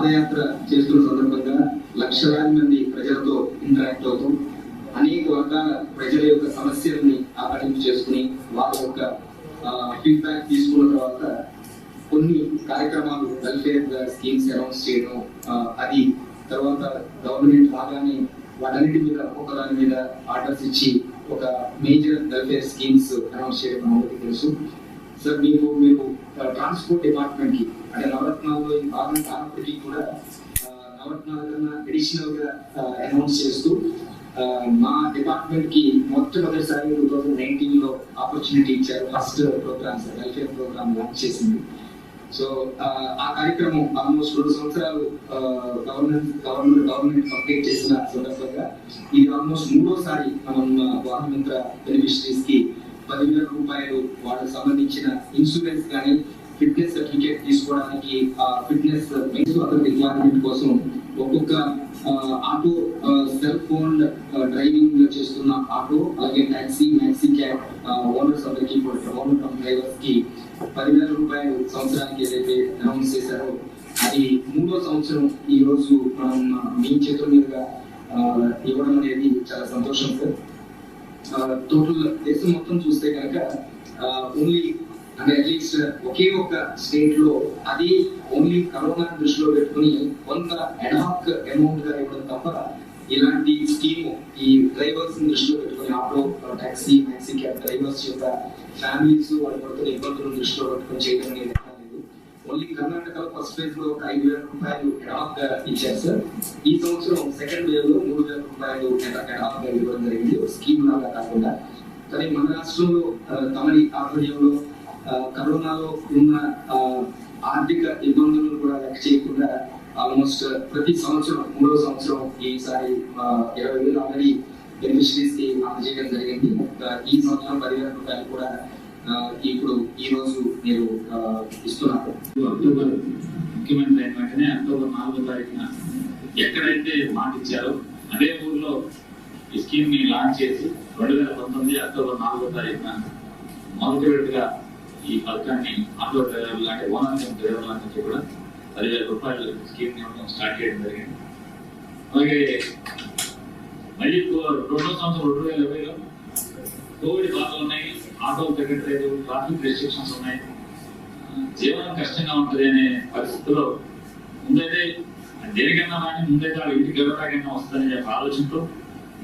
పాదయాత్ర చేస్తున్న సందర్భంగా లక్షలాది మంది ప్రజలతో ఇంటరాక్ట్ అవుతూ అనేక వర్గాల ప్రజల యొక్క సమస్యల్ని ఆకలింపు చేసుకుని వాళ్ళ యొక్క ఫీడ్బ్యాక్ తీసుకున్న తర్వాత కొన్ని కార్యక్రమాలు వెల్ఫేర్ స్కీమ్స్ అనౌన్స్ చేయడం, అది తర్వాత గవర్నమెంట్ రాగానే వాటన్నిటి మీద ఒక్కొక్కదాని మీద ఆర్డర్స్ ఇచ్చి ఒక మేజర్ వెల్ఫేర్ స్కీమ్స్ అనౌన్స్ చేయడం అందరికీ తెలుసు. సార్ మీకు ట్రాన్స్పోర్ట్ డిపార్ట్మెంట్ కి అంటే నవరత్నాల్లో ఈ భాగం కానప్పటికీ కూడా నవరత్నాల కన్నా అడిషనల్ గా అనౌన్స్ చేస్తూ మా డిపార్ట్మెంట్ కి మొట్టమొదటిసారి 2019 లో ఆపర్చునిటీ ఇచ్చారు. First program sir welfare program launch చేసింది. సో ఆ కార్యక్రమం ఆల్మోస్ట్ 2 సంవత్సరాలు గవర్నమెంట్ కంప్లీట్ చేసిన సందర్భంగా ఇది ఆల్మోస్ట్ 3వసారి మనం వాహన మిత్ర బెనిఫిషరీస్ కి 10,000 రూపాయలు వాళ్ళకి సంబంధించిన ఇన్సూరెన్స్ కానీ ఫిట్నెస్ సర్టిఫికేట్ తీసుకోవడానికి ఫిట్నెస్ రిక్వైర్మెంట్ కోసం ఒక్కొక్క ఆటో సెల్ ఫోన్ డ్రైవింగ్ చేస్తున్న ఆటో అలాగే టాక్సీ మ్యాక్సీ క్యాబ్ ఓనర్స్ అందరికీ ఓనర్ డ్రైవర్స్ కి 10,000 రూపాయలు సంవత్సరానికి ఏదైతే అనౌన్స్ చేశారో అది 3వ సంవత్సరం ఈ రోజు మనం మీ చేతుల మీదుగా ఇవ్వడం అనేది చాలా సంతోషం సార్. టోటల్ దేశం మొత్తం చూస్తే కనుక ఓన్లీ అంటే అట్లీస్ట్ ఒకే ఒక స్టేట్ లో అది ఓన్లీ కరోనా దృష్టిలో పెట్టుకుని కొంత అడాక్ అమౌంట్ గా ఇవ్వడం తప్ప ఇలాంటి స్కీమ్ ఈ డ్రైవర్స్ దృష్టిలో పెట్టుకుని auto taxi maxi cab drivers యొక్క ఫ్యామిలీస్ వాళ్ళు పడుతున్న ఇబ్బందులను దృష్టిలో పెట్టుకుని చేయడం అనేది లేదు. ఓన్లీ కర్ణాటకలో ఫస్ట్ ఫేజ్ లో 5,000 రూపాయలు అడాక్ గా ఇచ్చారు సార్. ఈ సంవత్సరం సెకండ్ వేవ్ లో 3,000 రూపాయలు అడాక్ గా ఇవ్వడం జరిగింది స్కీమ్ లాగా కాకుండా. కానీ మన రాష్ట్రంలో తమరి ఆధ్వర్యంలో కరోనాలో ఉన్న ఆర్థిక ఇబ్బందులను కూడా లెక్క చేయకుండా ఆల్మోస్ట్ ప్రతి సంవత్సరం 3వ సంవత్సరం ఈసారి 20,000 ఆల్రెడీ బెనిఫిషరీస్ కి అందజేయడం జరిగింది. ఈ సంవత్సరం 10,000 రూపాయలు కూడా ఇప్పుడు ఈ రోజు మీరు ఇస్తున్నారు. అక్టోబర్ ముఖ్యమంత్రి అయిన వెంటనే అక్టోబర్ 4వ తారీఖున ఎక్కడైతే మాట ఇచ్చారో అదే ఊర్లో ఈ స్కీమ్ ని లాంచ్ చేసి 2019 అక్టోబర్ 4వ తారీఖున మొదటి విడతగా ఈ పథకాన్ని ఆటో డ్రైవర్లు అంటే ఓనర్ డ్రైవర్లందరికీ కూడా 10,000 రూపాయలు స్కీమ్ ని స్టార్ట్ చేయడం జరిగింది. అలాగే మళ్ళీ 2వ సంవత్సరం 2020లో కోవిడ్ బాధలు ఉన్నాయి, ఆటో తగ్గట్లేదు, ట్రాఫిక్ రెస్ట్రిక్షన్స్ ఉన్నాయి, జీవనం కష్టంగా ఉంటుంది అనే పరిస్థితుల్లో ముందైతే దేనికన్నా కానీ ముందైతే వాళ్ళ ఇంటికి ఎవరికైనా వస్తుందని చెప్పి ఆలోచనతో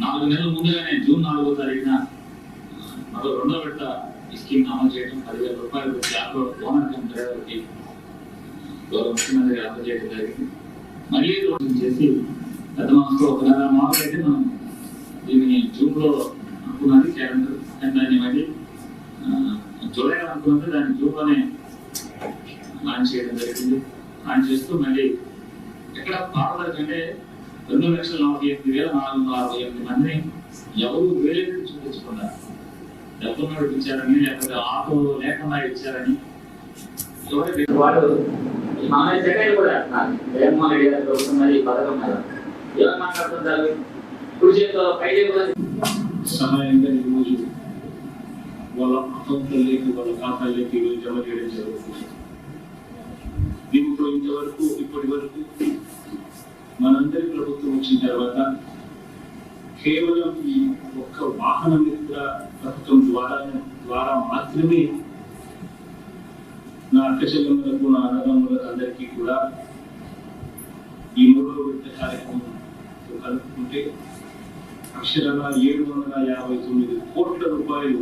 4 నెలల ముందుగానే జూన్ 4వ తారీఖున మరో 2వ విడత ఈ స్కీమ్ అమలు చేయడం 10,000 రూపాయలు ప్రతి ఆటో ఓనర్ డ్రైవర్కి గౌరవ ముఖ్యమంత్రి అందజేయడం జరిగింది. మళ్ళీ చేసి గత మాసంలో ఒక నెల మామూలు అయితే మనం దీన్ని జూన్లో అనుకున్నది క్యాలెండర్ అండ్ దాన్ని మళ్ళీ జూలైలో అనుకున్నది దాన్ని జూన్లోనే లాంచ్ చేయడం జరిగింది. లాంచ్ చేస్తూ మళ్ళీ ఎక్కడ పారదర్శక అంటే 2,48,468 మందిని ఎవరు వేరే చూపించకుండా డబ్బున్నోడు ఇచ్చారని లేకపోతే ఆటో లేకుండా ఇచ్చారని వాడు మామూలు సెకండ్ కూడా జగన్మోహన్ రెడ్డి గారి ప్రభుత్వం ఈ పథకం మీద ఎవరు మాట్లాడుతుంటారు కుడి చేతిలో పై చేతిలో సహాయంగా ఈరోజు వాళ్ళ అకౌంట్లలోకి వాళ్ళ ఖాతాల్లోకి ఈరోజు జమ చేయడం జరుగుతుంది. దీంతో ఇంతవరకు ఇప్పటి వరకు మనందరి ప్రభుత్వం వచ్చిన తర్వాత కేవలం ఈ ఒక్క వాహన మిత్ర పథకం ద్వారా మాత్రమే నా అక్క చెల్లెమ్మలకు నా అన్నదమ్ములకు అందరికీ కూడా ఈ 3వ విడత కార్యక్రమం కలుపుకుంటే అక్షరంగా 759 కోట్ల రూపాయలు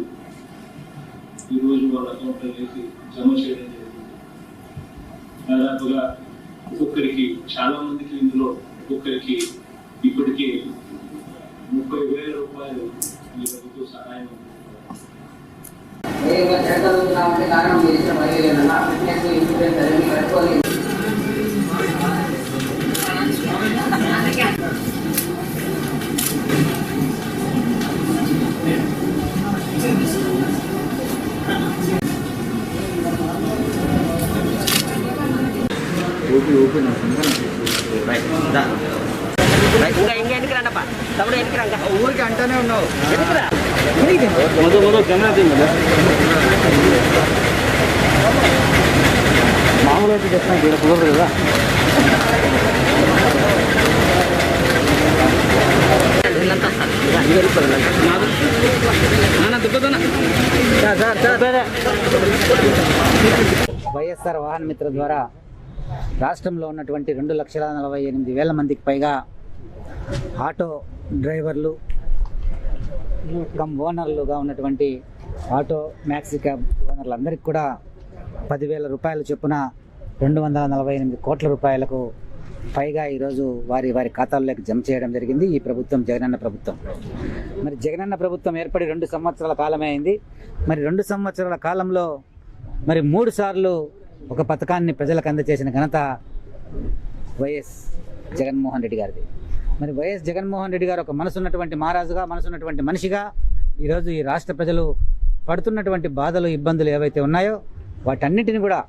ఈరోజు వాళ్ళ అకౌంట్లో వేసి జమ చేయడం జరిగింది. దాదాపుగా ఒక్కొక్కరికి చాలా మందికి ఇందులో ఒక్కొక్కరికి ఇప్పటికీ 30,000 రూపాయలు ఈ ప్రభుత్వ సహాయం ఊరికి అంటూనే ఉన్నావు మామూలు అయితే చెప్తాను కుదరదు కదా. వైఎస్ఆర్ వాహన మిత్ర ద్వారా రాష్ట్రంలో ఉన్నటువంటి 2,48,000 మందికి పైగా ఆటో డ్రైవర్లు ఓనర్లుగా ఉన్నటువంటి ఆటో మ్యాక్సీ క్యాబ్ ఓనర్లందరికీ కూడా 10,000 రూపాయల చొప్పున 248 కోట్ల రూపాయలకు పైగా ఈరోజు వారి ఖాతాల్లోకి జమ చేయడం జరిగింది. ఈ ప్రభుత్వం జగనన్న ప్రభుత్వం. మరి జగనన్న ప్రభుత్వం ఏర్పడి 2 సంవత్సరాల కాలమే అయింది. మరి 2 సంవత్సరాల కాలంలో మరి 3 సార్లు ఒక పథకాన్ని ప్రజలకు అందజేసిన ఘనత వైఎస్ జగన్మోహన్ రెడ్డి గారిది. మరి వైఎస్ జగన్మోహన్ రెడ్డి గారు ఒక మనసున్నటువంటి మహారాజుగా, మనసున్నటువంటి మనిషిగా ఈరోజు ఈ రాష్ట్ర ప్రజలు పడుతున్నటువంటి బాధలు, ఇబ్బందులు ఏవైతే ఉన్నాయో వాటన్నిటిని కూడా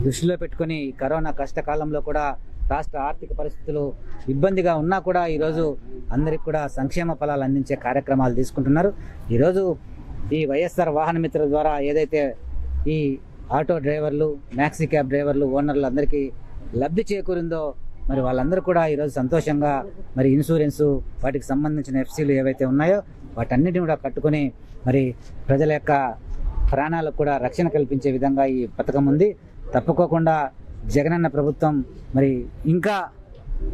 దృష్టిలో పెట్టుకొని కరోనా కష్టకాలంలో కూడా రాష్ట్ర ఆర్థిక పరిస్థితులు ఇబ్బందిగా ఉన్నా కూడా ఈరోజు అందరికి కూడా సంక్షేమ ఫలాలు అందించే కార్యక్రమాలు తీసుకుంటున్నారు. ఈరోజు ఈ వైఎస్ఆర్ వాహన మిత్ర ద్వారా ఏదైతే ఈ ఆటో డ్రైవర్లు, మ్యాక్సీ క్యాబ్ డ్రైవర్లు, ఓనర్లు అందరికీ లబ్ధి చేకూరిందో మరి వాళ్ళందరూ కూడా ఈరోజు సంతోషంగా మరి ఇన్సూరెన్సు, వాటికి సంబంధించిన ఎఫ్సీలు ఏవైతే ఉన్నాయో వాటన్నిటిని కూడా కట్టుకొని మరి ప్రజల యొక్క ప్రాణాలకు కూడా రక్షణ కల్పించే విధంగా ఈ పథకం ఉంది. తప్పుకోకుండా జగనన్న ప్రభుత్వం మరి ఇంకా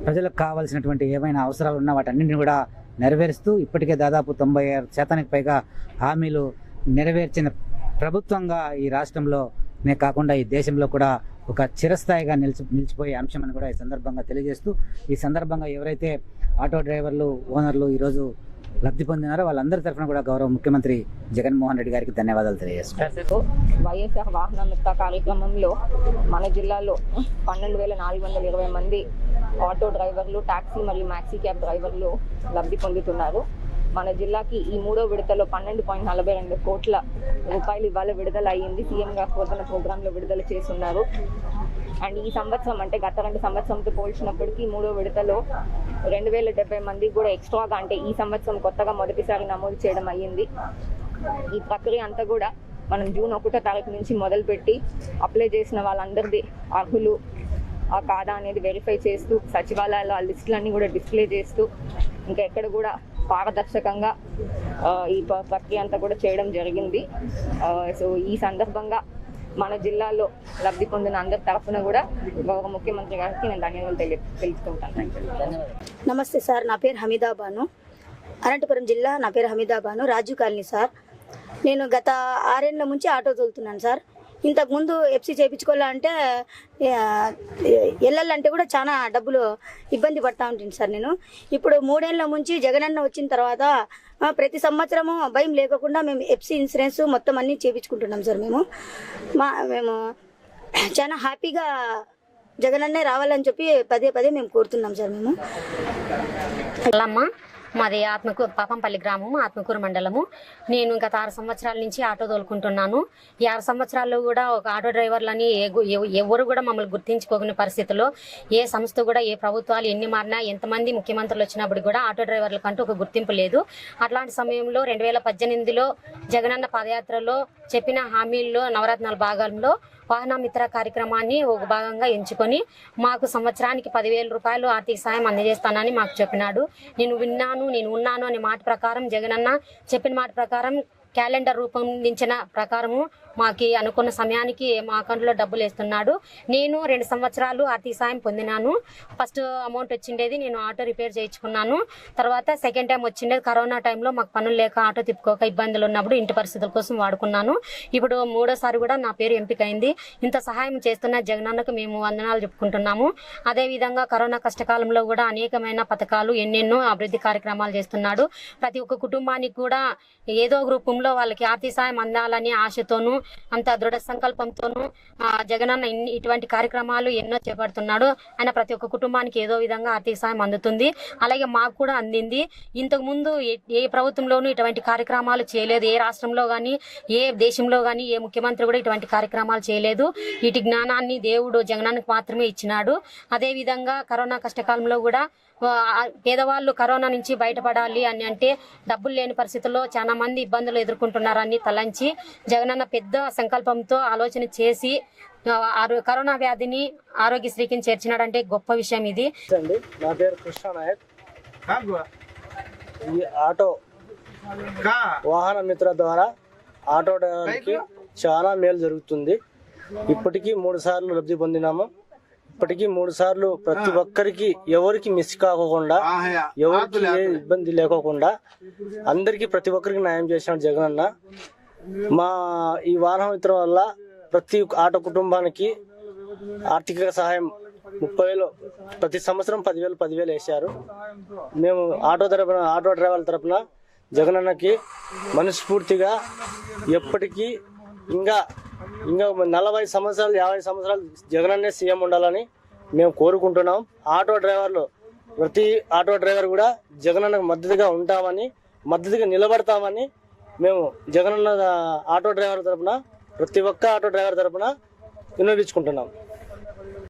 ప్రజలకు కావాల్సినటువంటి ఏమైనా అవసరాలు ఉన్నా వాటన్నింటిని కూడా నెరవేరుస్తూ ఇప్పటికే దాదాపు 96% పైగా హామీలు నెరవేర్చిన ప్రభుత్వంగా ఈ రాష్ట్రంలోనే కాకుండా ఈ దేశంలో కూడా ఒక చిరస్థాయిగా నిలిచిపోయే అంశం అని కూడా ఈ సందర్భంగా తెలియజేస్తూ, ఈ సందర్భంగా ఎవరైతే ఆటో డ్రైవర్లు, ఓనర్లు ఈరోజు లబ్ధి పొందినారో వాళ్ళందరి తరఫున కూడా గౌరవ ముఖ్యమంత్రి జగన్మోహన్ రెడ్డి గారికి ధన్యవాదాలు తెలియజేస్తున్నారు. వైఎస్ఆర్ వాహన మిత్ర కార్యక్రమంలో మన జిల్లాలో 12,420 మంది ఆటో డ్రైవర్లు, టాక్సీ మరియు మ్యాక్సీ క్యాబ్ డ్రైవర్లు లబ్ధి పొందుతున్నారు. మన జిల్లాకి ఈ 3వ విడతలో 12.42 కోట్ల రూపాయలు ఇవాళ విడుదల అయ్యింది. సీఎం గారు పోతున్న ప్రోగ్రాంలో విడుదల చేస్తున్నారు. అండ్ ఈ సంవత్సరం అంటే గత 2 సంవత్సరంతో పోల్చినప్పటికీ 3వ విడతలో 2,070 మంది కూడా ఎక్స్ట్రాగా, అంటే ఈ సంవత్సరం కొత్తగా మొదటిసారి నమోదు చేయడం అయ్యింది. ఈ ప్రక్రియ అంతా కూడా మనం జూన్ 1వ తారీఖు నుంచి మొదలుపెట్టి అప్లై చేసిన వాళ్ళందరిది అర్హులు ఆ కాదా అనేది వెరిఫై చేస్తూ సచివాలయాల్లో ఆ లిస్టులన్నీ కూడా డిస్ప్లే చేస్తూ ఇంకా ఎక్కడ కూడా పారదర్శకంగా ఈ ప్రక్రియ అంతా కూడా చేయడం జరిగింది. సో ఈ సందర్భంగా మన జిల్లాలో లబ్ధి పొందిన అందరి తరఫున కూడా గౌరవ ముఖ్యమంత్రి గారికి నేను ధన్యవాదాలు తెలుపుకుంటాను. నమస్తే సార్, నా పేరు హమీదా బాను, అనంతపురం జిల్లా. నా పేరు హమీదా బాను, రాజు కాలనీ సార్. నేను గత 6 ఏళ్ల నుంచి ఆటో తోలుతున్నాను సార్. ఇంతకుముందు ఎఫ్సీ చేయించుకోవాలంటే వెళ్ళాలంటే కూడా చాలా డబ్బులు ఇబ్బంది పడతా ఉంటుంది సార్. నేను ఇప్పుడు 3 ఏళ్ల నుంచి జగనన్న వచ్చిన తర్వాత ప్రతి సంవత్సరము భయం లేకుండా మేము ఎఫ్సీ ఇన్సూరెన్స్ మొత్తం అన్నీ చేయించుకుంటున్నాం సార్. మేము చాలా హ్యాపీగా జగనన్నే రావాలని చెప్పి పదే మేము కోరుతున్నాం సార్. మేము మాది పాపంపల్లి గ్రామము, ఆత్మకూరు మండలము. నేను గత 6 సంవత్సరాల నుంచి ఆటో తోలుకుంటున్నాను. ఈ 6 సంవత్సరాల్లో కూడా ఒక ఆటో డ్రైవర్లని ఎవరు కూడా మమ్మల్ని గుర్తించుకోని పరిస్థితుల్లో ఏ సంస్థ కూడా, ఏ ప్రభుత్వాలు ఎన్ని మారినా, ఎంతమంది ముఖ్యమంత్రులు వచ్చినప్పుడు కూడా ఆటో డ్రైవర్లకంటూ ఒక గుర్తింపు లేదు. అట్లాంటి సమయంలో 2018లో జగనన్న పాదయాత్రలో చెప్పిన హామీల్లో నవరత్నాల భాగంలో వాహన మిత్ర కార్యక్రమాన్ని ఒక భాగంగా ఎంచుకొని మాకు సంవత్సరానికి 10,000 రూపాయలు ఆర్థిక సాయం అందజేస్తానని మాకు చెప్పినాడు. నేను ఉన్నాను అనే మాట ప్రకారం జగనన్న చెప్పిన మాట ప్రకారం క్యాలెండర్ రూపొందించిన ప్రకారము మాకు అనుకున్న సమయానికి మా అకౌంట్లో డబ్బులు వేస్తున్నాడు. నేను 2 సంవత్సరాలు ఆర్థిక సాయం పొందినాను. ఫస్ట్ అమౌంట్ వచ్చిండేది నేను ఆటో రిపేర్ చేయించుకున్నాను. తర్వాత సెకండ్ టైం వచ్చిండేది కరోనా టైంలో మాకు పనులు లేక ఆటో తిప్పుకోక ఇబ్బందులు ఉన్నప్పుడు ఇంటి పరిస్థితుల కోసం వాడుకున్నాను. ఇప్పుడు 3వసారి కూడా నా పేరు ఎంపికైంది. ఇంత సహాయం చేస్తున్న జగనన్నకు మేము వందనాలు చెప్పుకుంటున్నాము. అదేవిధంగా కరోనా కష్టకాలంలో కూడా అనేకమైన పథకాలు ఎన్నెన్నో అభివృద్ధి కార్యక్రమాలు చేస్తున్నాడు. ప్రతి ఒక్క కుటుంబానికి కూడా ఏదో రూపంలో వాళ్ళకి ఆర్థిక సాయం అందాలని ఆశతోనూ అంత దృఢ సంకల్పంతోనూ జగనన్న ఇటువంటి కార్యక్రమాలు ఎన్నో చేపడుతున్నాడు. ఆయన ప్రతి ఒక్క కుటుంబానికి ఏదో విధంగా ఆర్థిక సాయం అందుతుంది. అలాగే మాకు కూడా అందింది. ఇంతకుముందు ఏ ప్రభుత్వంలోనూ ఇటువంటి కార్యక్రమాలు చేయలేదు. ఏ రాష్ట్రంలో కానీ, ఏ దేశంలో కానీ ఏ ముఖ్యమంత్రి కూడా ఇటువంటి కార్యక్రమాలు చేయలేదు. వీటి జ్ఞానాన్ని దేవుడు జగనన్నకు మాత్రమే ఇచ్చినాడు. అదేవిధంగా కరోనా కష్టకాలంలో కూడా పేదవాళ్ళు కరోనా నుంచి బయటపడాలి అని అంటే డబ్బులు లేని పరిస్థితుల్లో చాలా మంది ఇబ్బందులు ఎదుర్కొంటున్నారని తలంచి జగనన్న పెద్ద సంకల్పంతో ఆలోచన చేసి కరోనా వ్యాధిని ఆరోగ్యశ్రీకి చేర్చినాడంటే గొప్ప విషయం ఇది. నా పేరు కృష్ణ నాయక్. ఈ ఆటో వాహన మిత్ర ద్వారా ఆటో డ్రైవర్కి చాలా మేలు జరుగుతుంది. ఇప్పటికీ 3 సార్లు లబ్ధి పొందినాము. ఇప్పటికీ 3 సార్లు ప్రతి ఒక్కరికి ఎవరికి మిస్ కాకుండా, ఎవరికి ఏ ఇబ్బంది లేకోకుండా అందరికీ ప్రతి ఒక్కరికి న్యాయం చేసినాడు జగనన్న. మా ఈ వాహన మిత్రం వల్ల ప్రతి ఆటో కుటుంబానికి ఆర్థిక సహాయం 30,000 ప్రతి సంవత్సరం 10,000 వేశారు. మేము ఆటో డ్రైవర్ల తరపున జగనన్నకి మనస్ఫూర్తిగా ఎప్పటికీ ఇంకా 40 సంవత్సరాలు 50 సంవత్సరాలు జగనన్నే సీఎం ఉండాలని మేము కోరుకుంటున్నాం. ప్రతి ఆటో డ్రైవర్ కూడా జగనన్నకు మద్దతుగా నిలబడతామని మేము జగనన్న ఆటో డ్రైవర్ తరపున ప్రతి ఒక్క ఆటో డ్రైవర్ తరపున విన్నవించుకుంటున్నాం.